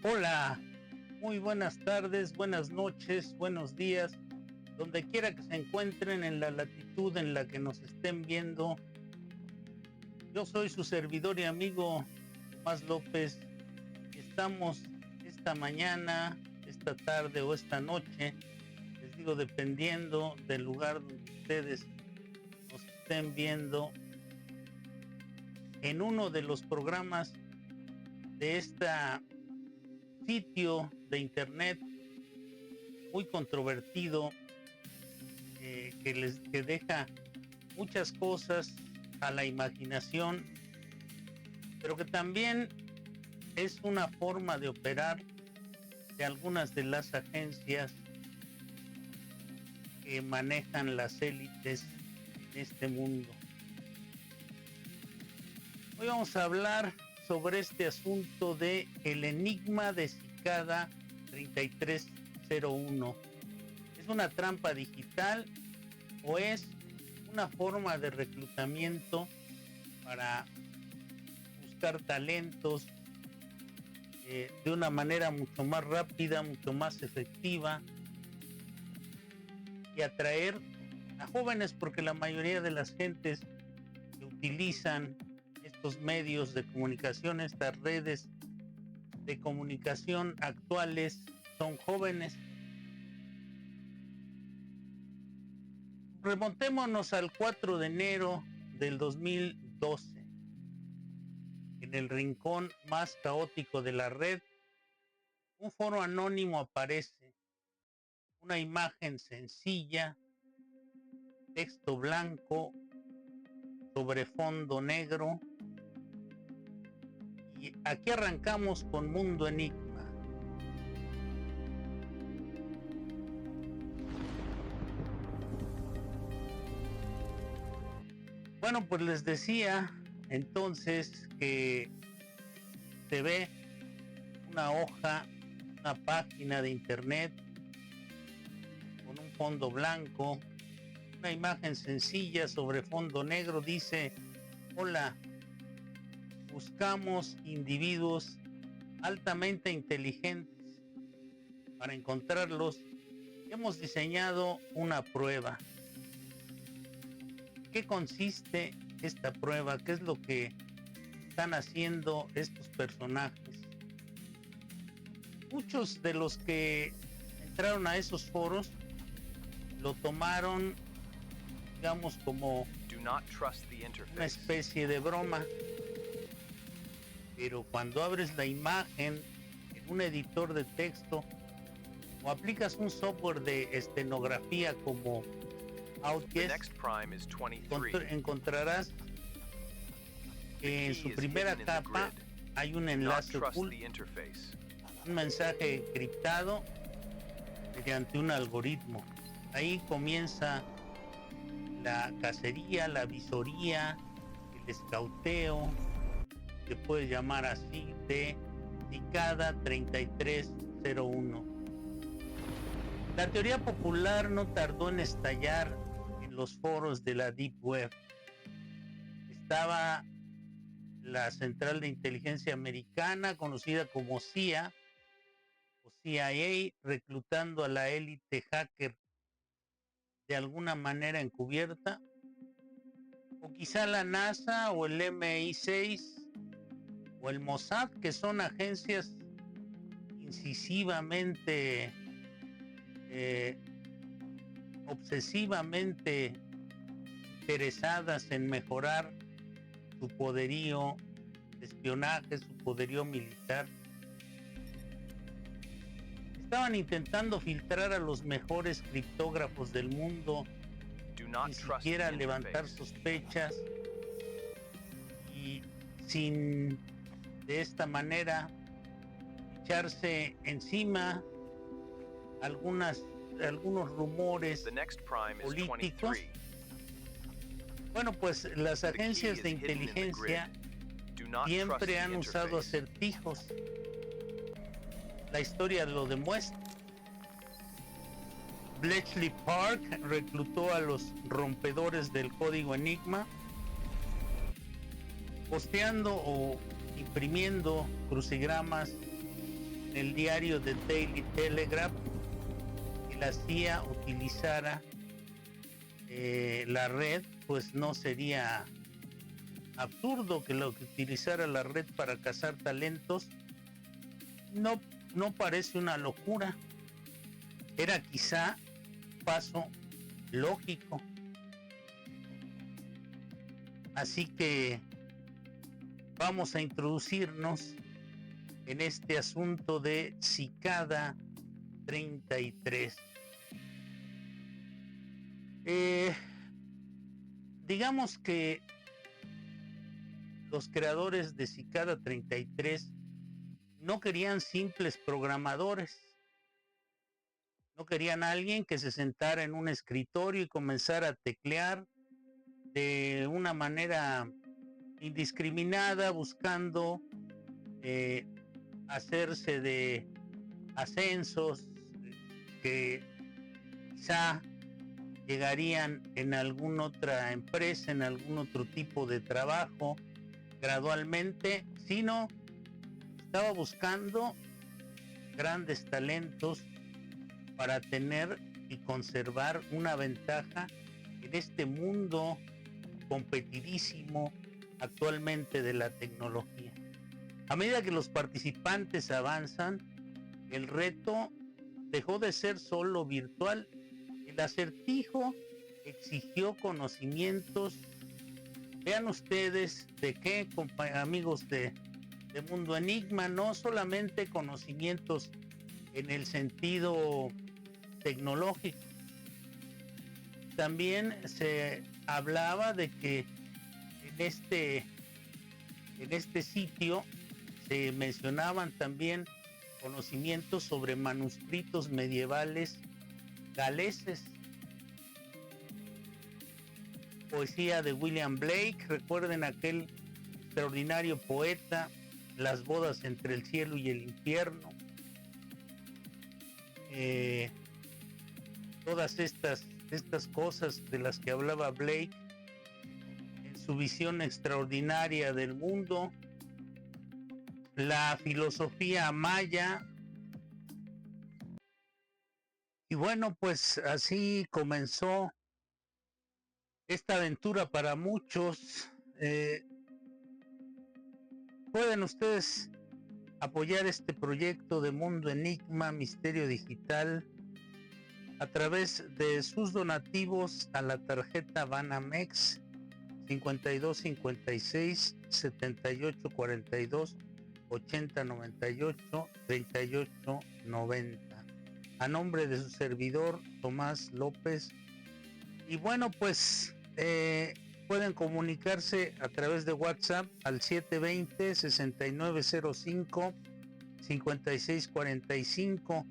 Hola, muy buenas tardes, buenas noches, buenos días, donde quiera que se encuentren en la latitud en la que nos estén viendo. Yo soy su servidor y amigo Tomás López y estamos esta mañana, esta tarde o esta noche, les digo dependiendo del lugar donde ustedes nos estén viendo, en uno de los programas de este sitio de internet muy controvertido, que deja muchas cosas a la imaginación, pero que también es una forma de operar de algunas de las agencias que manejan las élites en este mundo. Hoy vamos a hablar sobre este asunto de el enigma de Cicada 3301. ¿Es una trampa digital o es una forma de reclutamiento para buscar talentos de una manera mucho más rápida, mucho más efectiva y atraer a jóvenes? Porque la mayoría de las gentes que utilizan estos medios de comunicación, estas redes de comunicación actuales, son jóvenes. Remontémonos al 4 de enero del 2012. En el rincón más caótico de la red, un foro anónimo aparece. Una imagen sencilla, texto blanco sobre fondo negro. Y aquí arrancamos con Mundo Enigma. Bueno, pues les decía entonces que se ve una hoja, una página de internet con un fondo blanco, una imagen sencilla sobre fondo negro. Dice: hola, buscamos individuos altamente inteligentes. Para encontrarlos, hemos diseñado una prueba. ¿Qué consiste esta prueba? ¿Qué es lo que están haciendo estos personajes? Muchos de los que entraron a esos foros lo tomaron, digamos, como una especie de broma. Pero cuando abres la imagen en un editor de texto o aplicas un software de estenografía como Outguess, encontrarás que en su primera capa hay un enlace oculto, un mensaje encriptado mediante un algoritmo. Ahí comienza la cacería, la visoría, el escauteo, se puede llamar así, de Cicada 3301. La teoría popular no tardó en estallar en los foros de la Deep Web. Estaba la Central de Inteligencia Americana, conocida como CIA o CIA, reclutando a la élite hacker de alguna manera encubierta, o quizá la NASA o el MI6 o el Mossad, que son agencias incisivamente, obsesivamente interesadas en mejorar su poderío de espionaje, su poderío militar. Estaban intentando filtrar a los mejores criptógrafos del mundo, sin siquiera levantar sospechas y sin de esta manera echarse encima algunos rumores políticos. Bueno, pues las agencias de inteligencia siempre han usado acertijos. La historia lo demuestra. Bletchley Park reclutó a los rompedores del código Enigma, posteando o imprimiendo crucigramas el diario The Daily Telegraph que la CIA utilizara la red, pues no sería absurdo que utilizara la red para cazar talentos. No parece una locura. Era quizá un paso lógico. Así que vamos a introducirnos en este asunto de Cicada 33. Digamos que los creadores de Cicada 33 no querían simples programadores. No querían a alguien que se sentara en un escritorio y comenzara a teclear de una manera indiscriminada, buscando hacerse de ascensos que quizá llegarían en alguna otra empresa, en algún otro tipo de trabajo gradualmente, sino estaba buscando grandes talentos para tener y conservar una ventaja en este mundo competidísimo actualmente de la tecnología. A medida que los participantes avanzan, el reto dejó de ser solo virtual. El acertijo exigió conocimientos. Vean ustedes de qué, amigos de Mundo Enigma, no solamente conocimientos en el sentido tecnológico. También se hablaba de que en este sitio se mencionaban también conocimientos sobre manuscritos medievales galeses, poesía de William Blake. Recuerden aquel extraordinario poeta, Las bodas entre el cielo y el infierno. Todas estas cosas de las que hablaba Blake en su visión extraordinaria del mundo, la filosofía maya. Y bueno, pues así comenzó esta aventura para muchos. Pueden ustedes apoyar este proyecto de Mundo Enigma, Misterio Digital, a través de sus donativos a la tarjeta Banamex 52 56 78 42 80 98 38 90, a nombre de su servidor Tomás López. Y bueno, pues pueden comunicarse a través de WhatsApp al 720 6905 5645.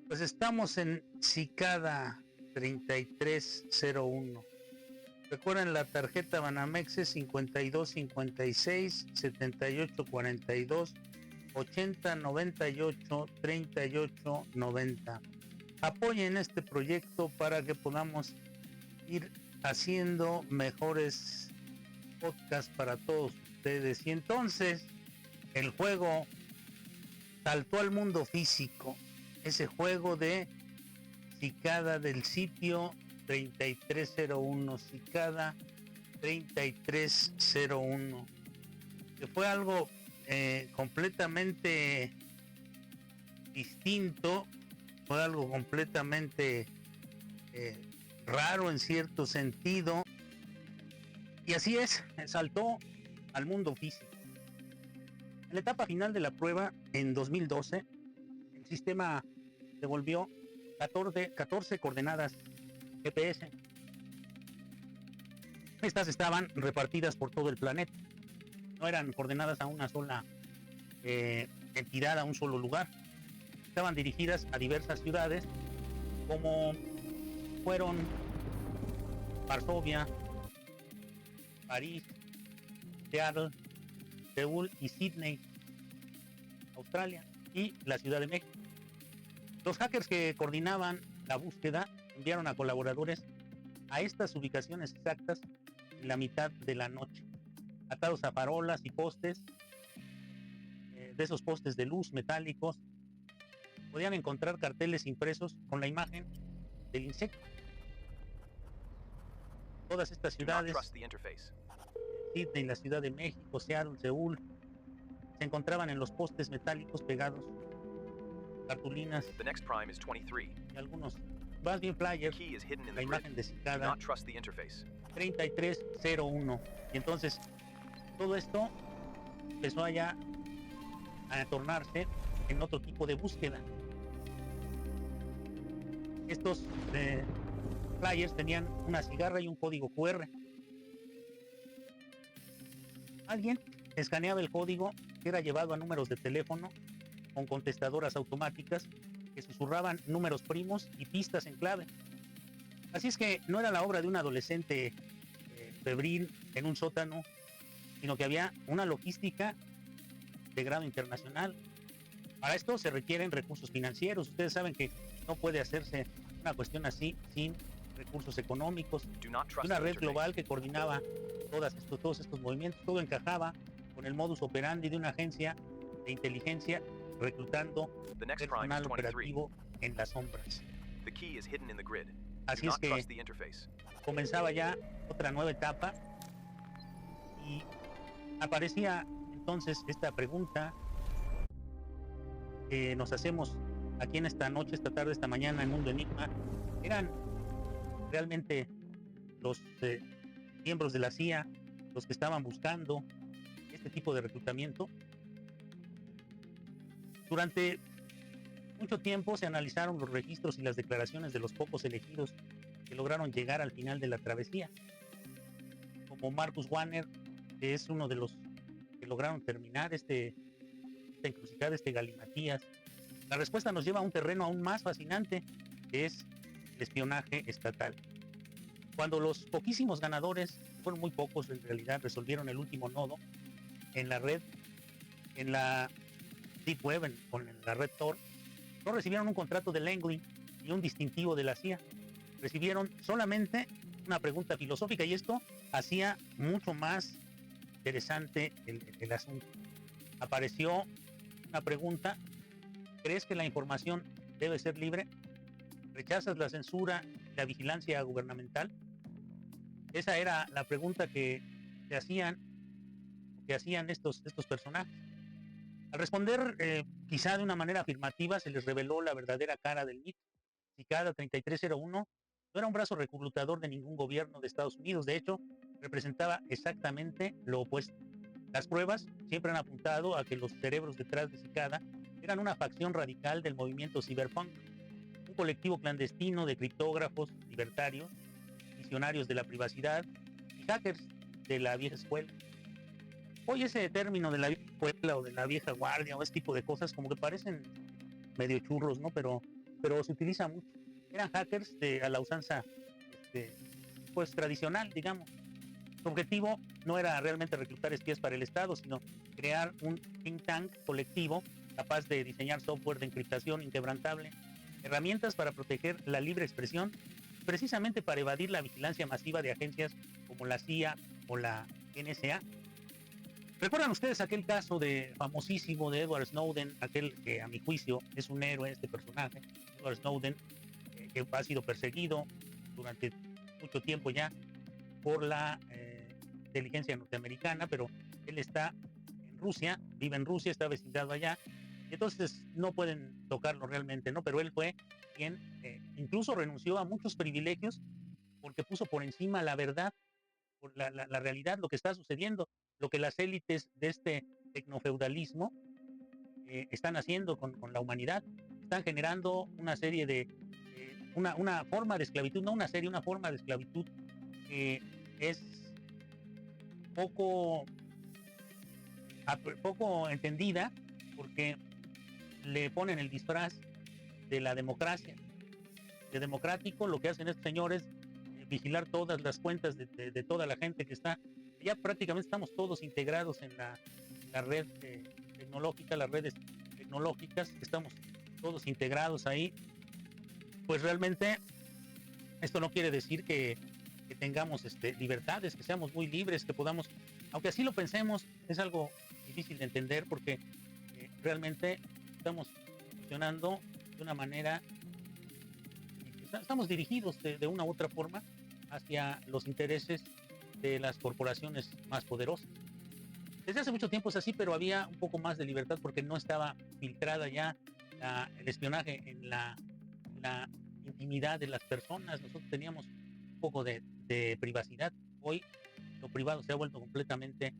Pues estamos en Cicada 3301. Recuerden, la tarjeta Banamex es 52 56 78 42 80 98 38 90. Apoyen este proyecto para que podamos ir haciendo mejores podcasts para todos ustedes. Y entonces el juego saltó al mundo físico, ese juego de Cicada del sitio 3301, Cicada 3301, que fue algo completamente distinto, fue algo completamente raro en cierto sentido, y así es, saltó al mundo físico. En la etapa final de la prueba, en 2012, el sistema devolvió 14 coordenadas GPS. Estas estaban repartidas por todo el planeta, no eran coordenadas a una sola entidad, a un solo lugar. Estaban dirigidas a diversas ciudades, como fueron Varsovia, París, Seattle, Seúl y Sydney, Australia, y la Ciudad de México. Los hackers que coordinaban la búsqueda enviaron a colaboradores a estas ubicaciones exactas en la mitad de la noche, atados a farolas y postes, de esos postes de luz metálicos podían encontrar carteles impresos con la imagen del insecto. Todas estas ciudades, Sydney, la Ciudad de México, Seattle, Seúl, se encontraban en los postes metálicos pegados cartulinas y algunos, más bien flyers, la imagen de cicada 3301. Y entonces todo esto empezó allá a tornarse en otro tipo de búsqueda. Estos flyers tenían una cigarra y un código QR. Alguien escaneaba el código, que era llevado a números de teléfono con contestadoras automáticas que susurraban números primos y pistas en clave. Así es que no era la obra de un adolescente febril en un sótano, sino que había una logística de grado internacional. Para esto se requieren recursos financieros. Ustedes saben que no puede hacerse una cuestión así sin recursos económicos. Una red global que coordinaba todos estos movimientos, todo encajaba con el modus operandi de una agencia de inteligencia reclutando personal operativo en las sombras. Así es que comenzaba ya otra nueva etapa y aparecía entonces esta pregunta que nos hacemos aquí en esta noche, esta tarde, esta mañana en Mundo Enigma. ¿Eran realmente los miembros de la CIA los que estaban buscando este tipo de reclutamiento? Durante mucho tiempo se analizaron los registros y las declaraciones de los pocos elegidos que lograron llegar al final de la travesía, como Marcus Warner, que es uno de los que lograron terminar esta encrucijada, este galimatías. La respuesta nos lleva a un terreno aún más fascinante, que es el espionaje estatal. Cuando los poquísimos ganadores, fueron muy pocos en realidad, resolvieron el último nodo en la red, en la Deep Web, con la red Tor, no recibieron un contrato de Langley ni un distintivo de la CIA. Recibieron solamente una pregunta filosófica, y esto hacía mucho más interesante el asunto. Apareció una pregunta: ¿crees que la información debe ser libre? ¿Rechazas la censura y la vigilancia gubernamental? Esa era la pregunta que hacían estos personajes. Al responder quizá de una manera afirmativa, se les reveló la verdadera cara del mito. Cicada 3301 no era un brazo reclutador de ningún gobierno de Estados Unidos. De hecho, representaba exactamente lo opuesto. Las pruebas siempre han apuntado a que los cerebros detrás de Cicada eran una facción radical del movimiento cyberpunk, un colectivo clandestino de criptógrafos libertarios, visionarios de la privacidad y hackers de la vieja escuela. Hoy ese término de la vieja escuela o de la vieja guardia o ese tipo de cosas como que parecen medio churros, ¿no? Pero se utiliza mucho. Eran hackers a la usanza pues tradicional, digamos. Su objetivo no era realmente reclutar espías para el Estado, sino crear un think tank colectivo capaz de diseñar software de encriptación inquebrantable, herramientas para proteger la libre expresión, precisamente para evadir la vigilancia masiva de agencias como la CIA o la NSA. ¿Recuerdan ustedes aquel caso famosísimo de Edward Snowden, aquel que a mi juicio es un héroe, este personaje, Edward Snowden, que ha sido perseguido durante mucho tiempo ya por la inteligencia norteamericana, pero él está en Rusia, vive en Rusia, está vecindado allá, y entonces no pueden tocarlo realmente, ¿no? Pero él fue quien incluso renunció a muchos privilegios porque puso por encima la verdad, por la realidad, lo que está sucediendo, lo que las élites de este tecnofeudalismo están haciendo con la humanidad. Están generando una serie de una forma de esclavitud, no una serie, una forma de esclavitud que es poco entendida, porque le ponen el disfraz de la democracia. De democrático, lo que hacen estos señores vigilar todas las cuentas de toda la gente que está. Ya prácticamente estamos todos integrados en la red tecnológica, las redes tecnológicas, estamos todos integrados ahí. Pues realmente esto no quiere decir que tengamos libertades, que seamos muy libres, que podamos, aunque así lo pensemos, es algo difícil de entender, porque realmente estamos funcionando de una manera, estamos dirigidos de una u otra forma hacia los intereses de las corporaciones más poderosas. Desde hace mucho tiempo es así, pero había un poco más de libertad porque no estaba filtrada ya el espionaje en la intimidad de las personas. Nosotros teníamos un poco de privacidad. Hoy lo privado se ha vuelto completamente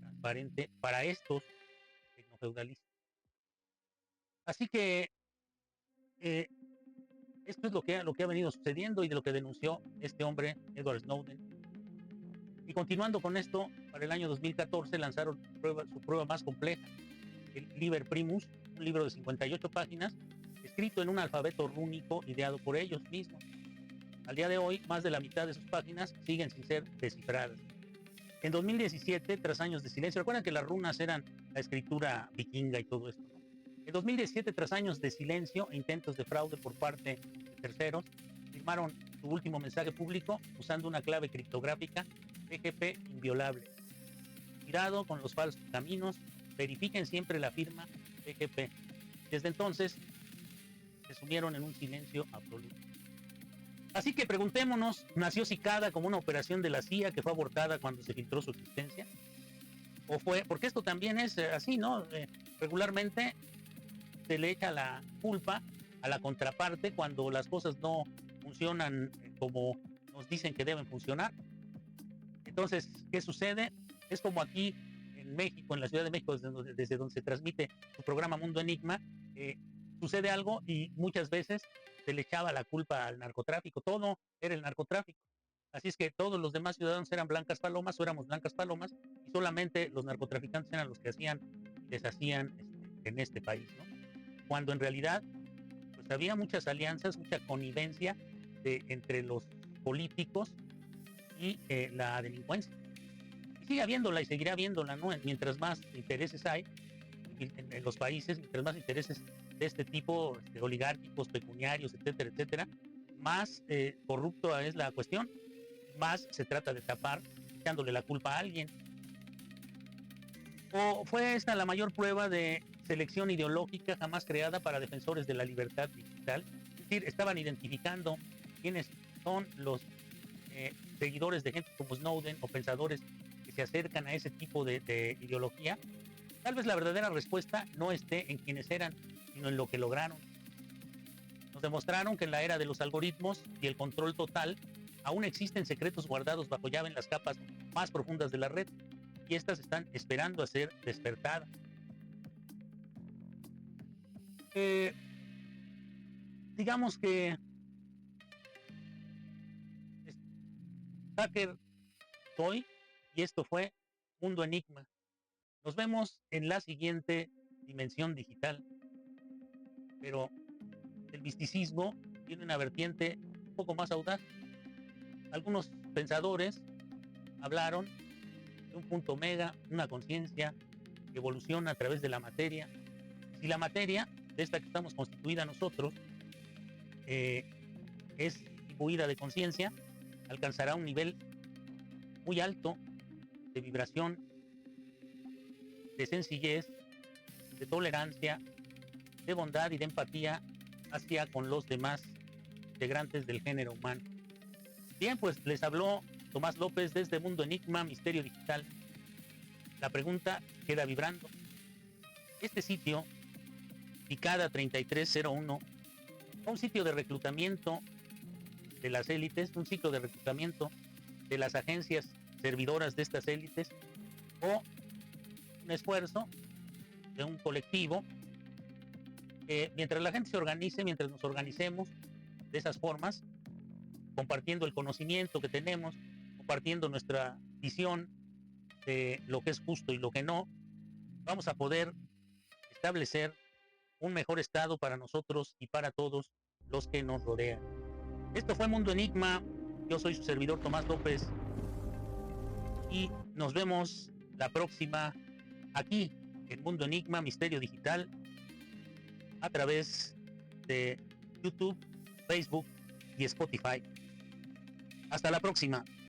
transparente para estos tecnofeudalistas. Así que eh, esto es lo que ha venido sucediendo y de lo que denunció este hombre, Edward Snowden. Y continuando con esto, para el año 2014 lanzaron su prueba más compleja, el Liber Primus, un libro de 58 páginas, escrito en un alfabeto rúnico ideado por ellos mismos. Al día de hoy, más de la mitad de sus páginas siguen sin ser descifradas. En 2017, tras años de silencio, recuerdan que las runas eran la escritura vikinga y todo esto, ¿no? En 2017, tras años de silencio e intentos de fraude por parte de terceros, firmaron su último mensaje público usando una clave criptográfica PGP inviolable. Cuidado con los falsos caminos, verifiquen siempre la firma PGP. Desde entonces, se sumieron en un silencio absoluto. Así que preguntémonos, ¿nació Cicada como una operación de la CIA que fue abortada cuando se filtró su existencia? ¿O fue, porque esto también es así, ¿no? Regularmente se le echa la culpa a la contraparte cuando las cosas no funcionan como nos dicen que deben funcionar. Entonces, ¿qué sucede? Es como aquí en México, en la Ciudad de México, desde donde se transmite su programa Mundo Enigma, sucede algo y muchas veces se le echaba la culpa al narcotráfico. Todo era el narcotráfico. Así es que todos los demás ciudadanos eran blancas palomas o éramos blancas palomas y solamente los narcotraficantes eran los que hacían y deshacían en este país, ¿no? Cuando en realidad pues había muchas alianzas, mucha connivencia entre los políticos y la delincuencia. Y sigue habiéndola y seguirá habiéndola, ¿no? Mientras más intereses hay en los países, mientras más intereses de este tipo, oligárquicos, pecuniarios, etcétera, etcétera, más corrupto es la cuestión, más se trata de tapar, echándole la culpa a alguien. ¿O fue esta la mayor prueba de selección ideológica jamás creada para defensores de la libertad digital? Es decir, estaban identificando quiénes son los seguidores de gente como Snowden o pensadores que se acercan a ese tipo de ideología. Tal vez la verdadera respuesta no esté en quienes eran, sino en lo que lograron. Nos demostraron que en la era de los algoritmos y el control total, aún existen secretos guardados bajo llave en las capas más profundas de la red, y estas están esperando a ser despertadas. Eh, digamos que hacker soy, y esto fue Mundo Enigma. Nos vemos en la siguiente dimensión digital, pero el misticismo tiene una vertiente un poco más audaz. Algunos pensadores hablaron de un punto omega, una conciencia que evoluciona a través de la materia. Si la materia, de esta que estamos constituida nosotros, es imbuida de conciencia, alcanzará un nivel muy alto de vibración, de sencillez, de tolerancia, de bondad y de empatía hacia con los demás integrantes del género humano. Bien, pues les habló Tomás López desde Mundo Enigma, Misterio Digital. La pregunta queda vibrando. Este sitio, Cicada 3301, un sitio de reclutamiento de las élites, un sitio de reclutamiento de las agencias servidoras de estas élites, o un esfuerzo de un colectivo mientras la gente se organice, mientras nos organicemos de esas formas, compartiendo el conocimiento que tenemos, compartiendo nuestra visión de lo que es justo y lo que no, vamos a poder establecer un mejor estado para nosotros y para todos los que nos rodean. Esto fue Mundo Enigma. Yo soy su servidor Tomás López y nos vemos la próxima aquí en Mundo Enigma, Misterio Digital, a través de YouTube, Facebook y Spotify. Hasta la próxima.